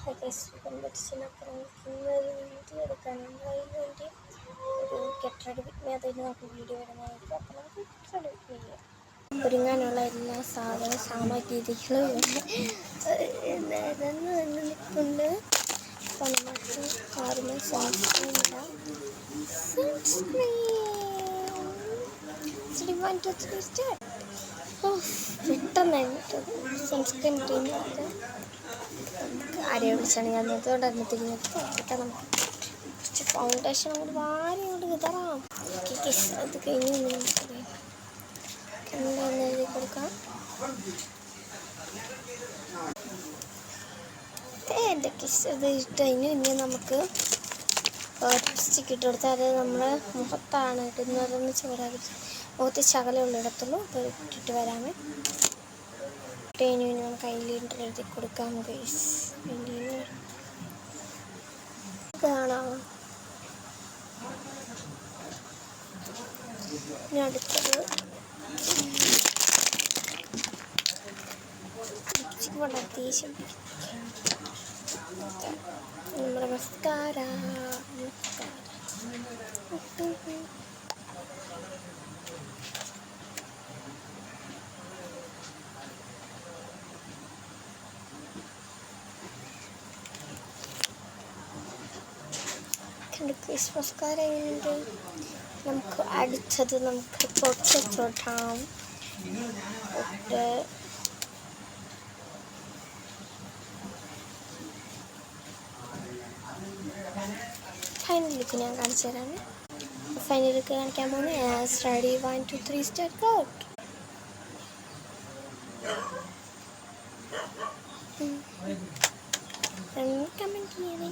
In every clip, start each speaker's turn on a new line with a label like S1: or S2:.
S1: കോമ്പറ്റീഷനൊക്കെ ഒരു വീഡിയോ എടുക്കാനുണ്ട്. അതിന് വേണ്ടി ഒരു കെട്ടടി അതിന് നമുക്ക് വീഡിയോ ഇടുന്നതായിരിക്കും. അപ്പോൾ നമുക്ക് കെട്ടടി ചെയ്യാം. ഒരുങ്ങാനുള്ള എല്ലാ സാമഗ്രികളും നിരന്ന് തന്നെ നിൽക്കുന്നുണ്ട്. അപ്പോൾ നമുക്ക് ആദ്യമേ സൺസ്ക്രീൻ ഇടാം. പെട്ടെന്നായിട്ട് സൺസ്ക്രീൻ ക്രീമിനൊക്കെ ആരെയോ വിളിച്ചാണെങ്കിൽ അതുകൊണ്ടായിരുന്നു തിരിഞ്ഞിട്ട് നമുക്ക് കുറച്ച് ഫൗണ്ടേഷൻ അങ്ങോട്ട് വാരി അങ്ങോട്ട് വിതറാം. അത് കഴിഞ്ഞ് എന്താണെന്ന് എഴുതി കൊടുക്കാം. എൻ്റെ കിസ് ഇത് ഇട്ട് കഴിഞ്ഞ് ഇനി നമുക്ക് ലിപ്സ്റ്റിക്ക് ഇട്ട് കൊടുത്താൽ അത് നമ്മളെ മുഖത്താണ് ഇടുന്നതെന്ന് ചോറാക്കി മുഖത്ത് ശകലമുള്ളിടത്തുള്ളൂ. അപ്പോൾ ഇട്ടിട്ട് വരാമേ. ഇനി നമുക്ക് കയ്യിലിട്ട് എഴുതി കൊടുക്കാം. ഗൈസ് കാണാം. ഇനി അടുത്തത് ലിപ്സ്റ്റിക്ക് വളരെ ദേഷ്യം നമ്മുടെ മസ്കാര ക്രിസ്മസ് കാരുണ്ട്. നമുക്ക് അടുത്തത് നമുക്ക് പൊട്ടിട്ടോട്ടാം. ഫൈനൽ ലുക്ക് ഞാൻ കാണിച്ചു തരാം. ഫൈനൽ ലുക്ക് കാണിക്കാൻ പോകുന്നത് റെഡി 1 2 3 സ്റ്റാർട്ട് ഔട്ട്. കമൻറ്റ് ചെയ്യണേ.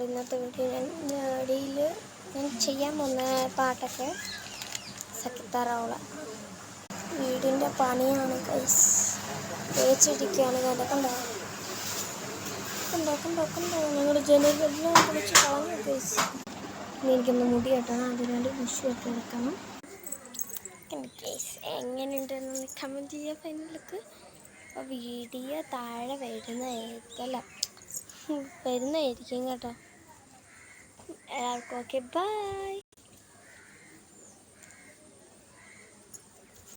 S1: ഇന്നത്തെ വീഡിയോയിൽ ഞാൻ ചെയ്യാൻ പോകുന്ന പാട്ടൊക്കെ സക്കിത്താറാവുള്ള വീടിൻ്റെ പണിയാണ് ഗൈസ്. തേച്ചിരിക്കുകയാണ്. കണ്ടോ ഞങ്ങളുടെ ജനലെല്ലാം കുളിച്ച് കളഞ്ഞു ഗൈസ്. ഇനി എനിക്കൊന്ന് മുടി കെട്ടണം. അതിനാണ്ട് വിഷുവൊക്കെ എടുക്കണം ഗൈസ്. എങ്ങനെയുണ്ടെന്ന് കമൻറ്റ് ചെയ്യുക. ഫൈനലൊക്കെ അപ്പോൾ വീഡിയോ താഴെ വരുന്നതായിരിക്കും കേട്ടോ. എല്ലാവർക്കും ഓക്കെ, ബൈ.